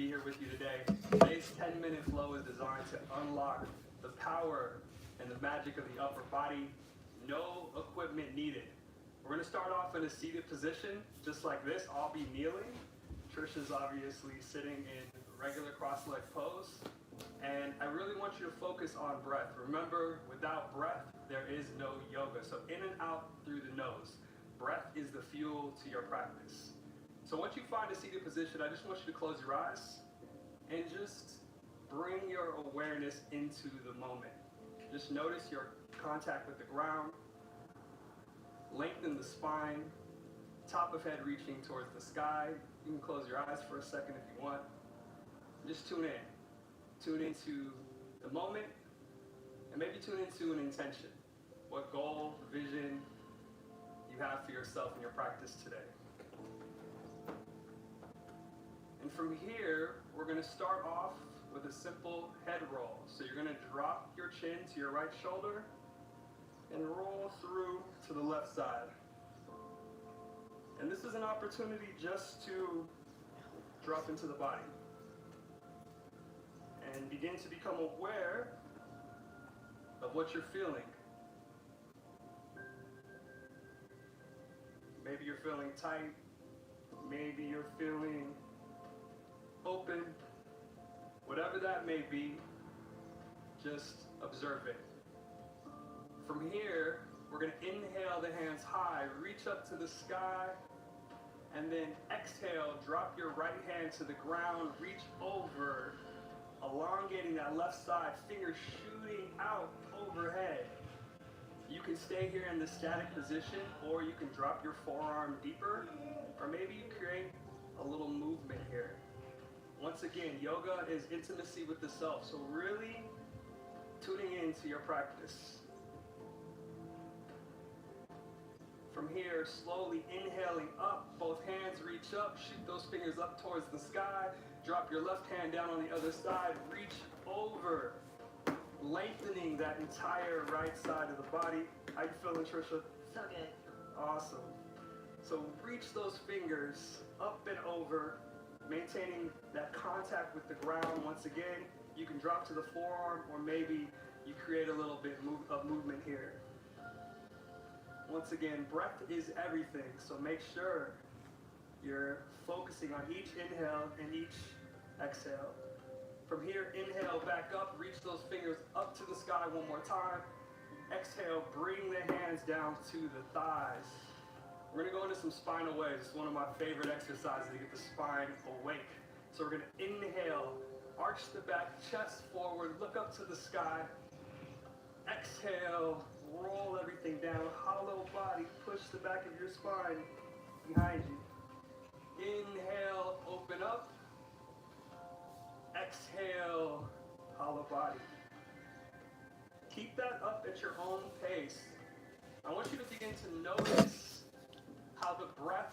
be here with you today. Today's 10-minute flow is designed to unlock the power and the magic of the upper body. No equipment needed. We're going to start off in a seated position, just like this. I'll be kneeling. Trisha's obviously sitting in regular cross-leg pose. And I really want you to focus on breath. Remember, without breath, there is no yoga. So in and out through the nose. Breath is the fuel to your practice. So once you find a seated position, I just want you to close your eyes and just bring your awareness into the moment. Just notice your contact with the ground. Lengthen the spine. Top of head reaching towards the sky. You can close your eyes for a second if you want. Just tune in. Tune into the moment, and maybe tune into an intention. What goal, vision you have for yourself in your practice today. And from here, we're going to start off with a simple head roll. So you're going to drop your chin to your right shoulder and roll through to the left side. And this is an opportunity just to drop into the body and begin to become aware of what you're feeling. Maybe you're feeling tight. Maybe you're feeling open. Whatever that may be, just observe it. From here, we're going to inhale the hands high, reach up to the sky, and then exhale, drop your right hand to the ground, reach over, elongating that left side, fingers shooting out overhead. You can stay here in the static position, or you can drop your forearm deeper, or maybe you create a little movement here. Once again, yoga is intimacy with the self, so really tuning into your practice. From here, slowly inhaling up, both hands reach up, shoot those fingers up towards the sky, drop your left hand down on the other side, reach over, lengthening that entire right side of the body. How you feeling, Trisha? So good. Awesome. So reach those fingers up and over, maintaining that contact with the ground. Once again, you can drop to the forearm, or maybe you create a little bit of movement here. Once again, breath is everything, so make sure you're focusing on each inhale and each exhale. From here, inhale back up, reach those fingers up to the sky one more time. Exhale, bring the hands down to the thighs. We're going to go into some spinal waves. It's one of my favorite exercises to get the spine awake. So we're going to inhale, arch the back, chest forward, look up to the sky. Exhale, roll everything down, hollow body, push the back of your spine behind you. Inhale, open up. Exhale, hollow body. Keep that up at your own pace. I want you to begin to notice how the breath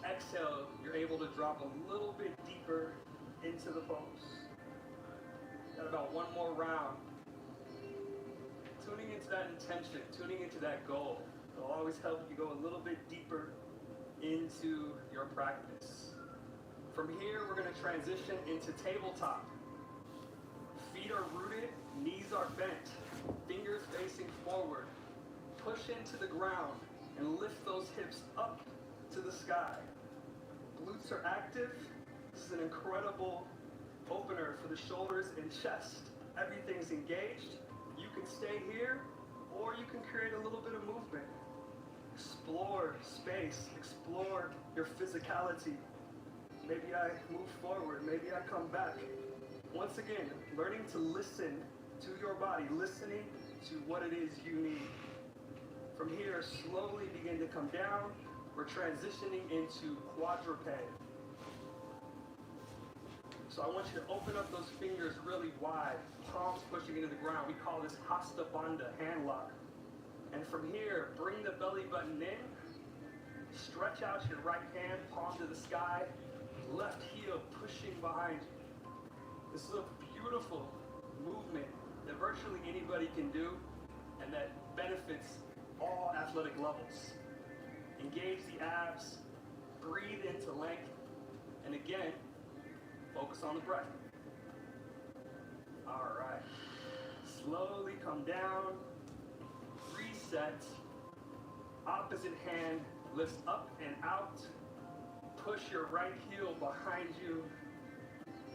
exhale, you're able to drop a little bit deeper into the pose. Got about one more round. Tuning into that intention, tuning into that goal. It'll always help you go a little bit deeper into your practice. From here, we're going to transition into tabletop. Feet are rooted, knees are bent, fingers facing forward. Push into the ground and lift those hips up to the sky. Glutes are active. This is an incredible opener for the shoulders and chest. Everything's engaged. You can stay here, or you can create a little bit of movement. Explore space, explore your physicality. Maybe I move forward, maybe I come back. Once again, learning to listen to your body, listening to what it is you need. From here, slowly begin to come down. We're transitioning into quadruped. So I want you to open up those fingers really wide, palms pushing into the ground. We call this Hasta Bandha, hand lock. And from here, bring the belly button in. Stretch out your right hand, palm to the sky. Left heel pushing behind you. This is a beautiful movement that virtually anybody can do and that benefits all athletic levels. Engage the abs, breathe into length, and again, focus on the breath. All right. Slowly come down, reset. Opposite hand lifts up and out. Push your right heel behind you.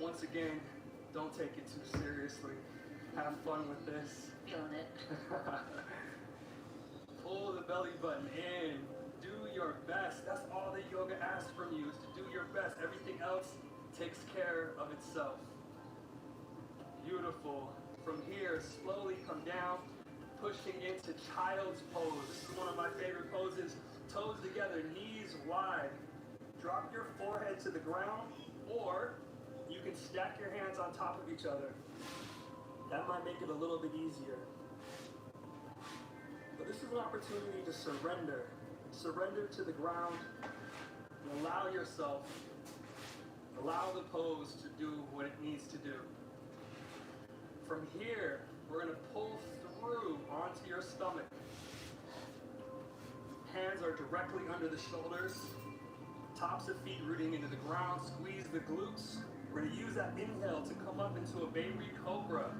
Once again, don't take it too seriously. Have fun with this. Feeling it. Pull the belly button in. Do your best. That's all that yoga asks from you, is to do your best. Everything else takes care of itself. Beautiful. From here, slowly come down, pushing into child's pose. This is one of my favorite poses. Toes together, knees wide. Drop your forehead to the ground, or you can stack your hands on top of each other. That might make it a little bit easier. But this is an opportunity to surrender. Surrender to the ground and allow yourself, allow the pose to do what it needs to do. From here, we're going to pull through onto your stomach. Hands are directly under the shoulders. Tops of feet rooting into the ground. Squeeze the glutes. We're going to use that inhale to come up into a baby cobra.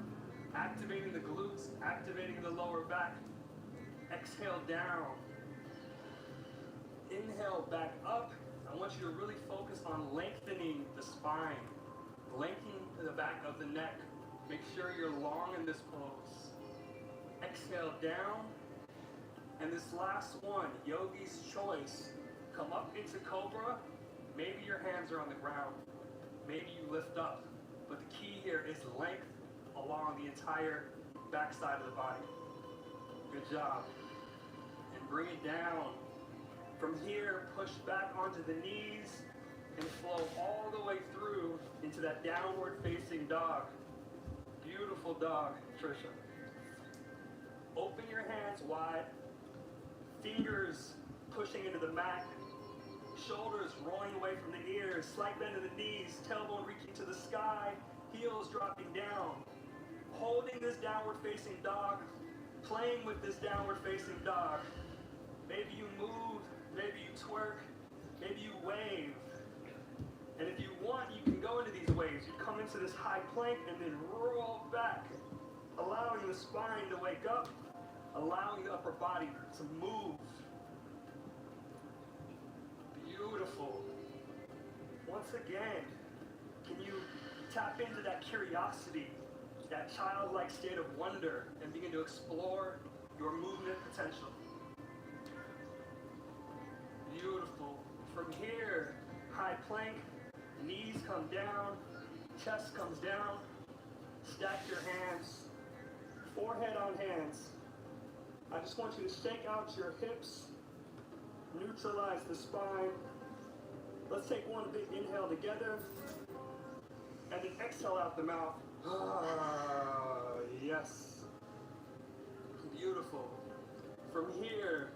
Activating the glutes, activating the lower back. Exhale down. Inhale back up. I want you to really focus on lengthening the spine. Lengthening the back of the neck. Make sure you're long in this pose. Exhale down. And this last one, yogi's choice. Come up into cobra. Maybe your hands are on the ground. Maybe you lift up. But the key here is length along the entire backside of the body. Good job. And bring it down. From here, push back onto the knees and flow all the way through into that downward facing dog. Beautiful dog, Trisha. Open your hands wide. Fingers pushing into the mat. Shoulders rolling away from the ears. Slight bend of the knees. Tailbone reaching to the sky. Heels dropping down. Holding this downward facing dog. Playing with this downward facing dog. Maybe you move. Maybe you twerk. Maybe you wave. And if you want, you can go into these waves. You come into this high plank and then roll back. Allowing the spine to wake up. Allowing the upper body to move. Beautiful. Once again, can you tap into that curiosity, that childlike state of wonder, and begin to explore your movement potential? Beautiful. From here, high plank, knees come down, chest comes down, stack your hands, forehead on hands. I just want you to shake out your hips, neutralize the spine. Let's take one big inhale together, and then exhale out the mouth. Yes. Beautiful. From here,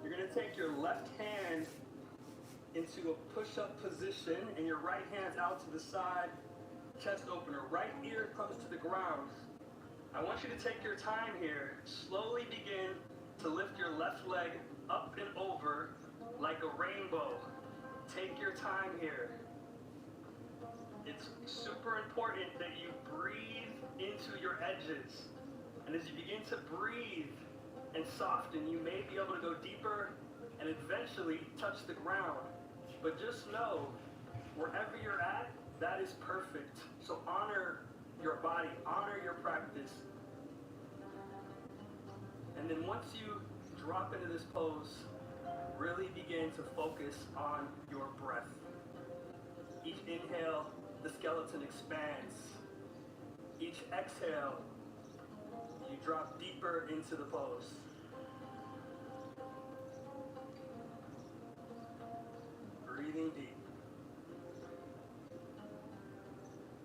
you're going to take your left hand into a push-up position, and your right hand's out to the side, chest opener. Right ear comes to the ground. I want you to take your time here. Slowly begin to lift your left leg up and over like a rainbow. Take your time here. It's super important that you breathe into your edges. And as you begin to breathe and soften, you may be able to go deeper and eventually touch the ground. But just know, wherever you're at, that is perfect. So honor your body, honor your practice. And then once you drop into this pose, really begin to focus on your breath. Each inhale, the skeleton expands. Each exhale, you drop deeper into the pose. Breathing deep.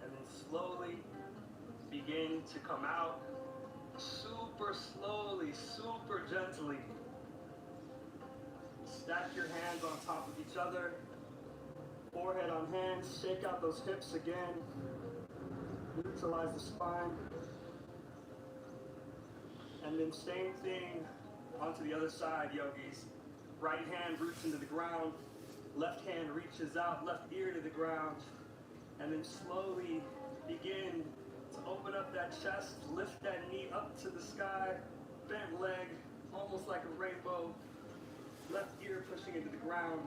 And then slowly begin to come out. Super slowly, super gently. Stack your hands on top of each other. Forehead on hands. Shake out those hips again. Neutralize the spine. And then same thing onto the other side, yogis. Right hand roots into the ground. Left hand reaches out, left ear to the ground. And then slowly begin to open up that chest, lift that knee up to the sky, bent leg, almost like a rainbow, left ear pushing into the ground,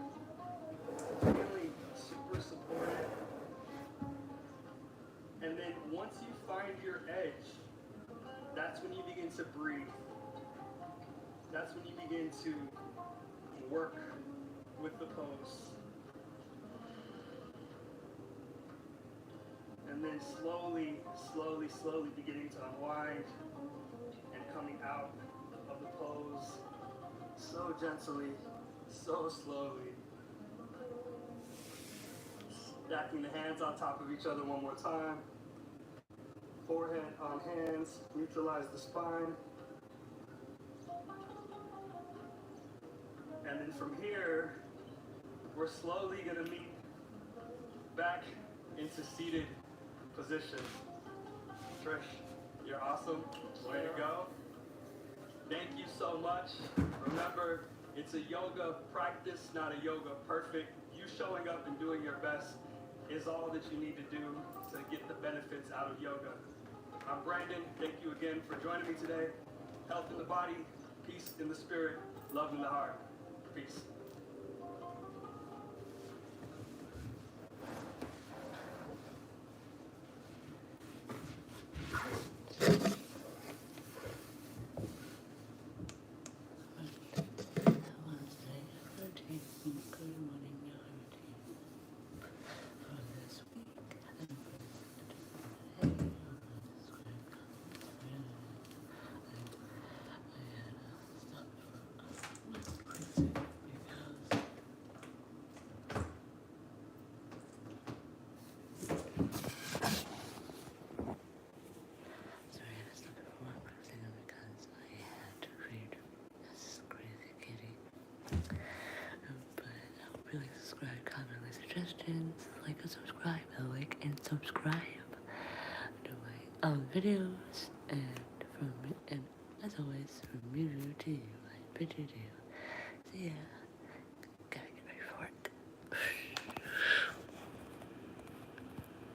feeling super supported. And then once you find your edge, that's when you begin to breathe. That's when you begin to work with the pose. And then slowly, slowly, slowly beginning to unwind and coming out of the pose so gently, so slowly. Stacking the hands on top of each other one more time. Forehead on hands, neutralize the spine. And then from here, we're slowly going to meet back into seated position. Trish, you're awesome. Way to go. Thank you so much. Remember, it's a yoga practice, not a yoga perfect. You showing up and doing your best is all that you need to do to get the benefits out of yoga. I'm Brandon. Thank you again for joining me today. Health in the body, peace in the spirit, love in the heart. Peace. Subscribe, comment, leave suggestions, like and subscribe, like and subscribe to my videos, and as always, from me to you, I bid you do. See ya.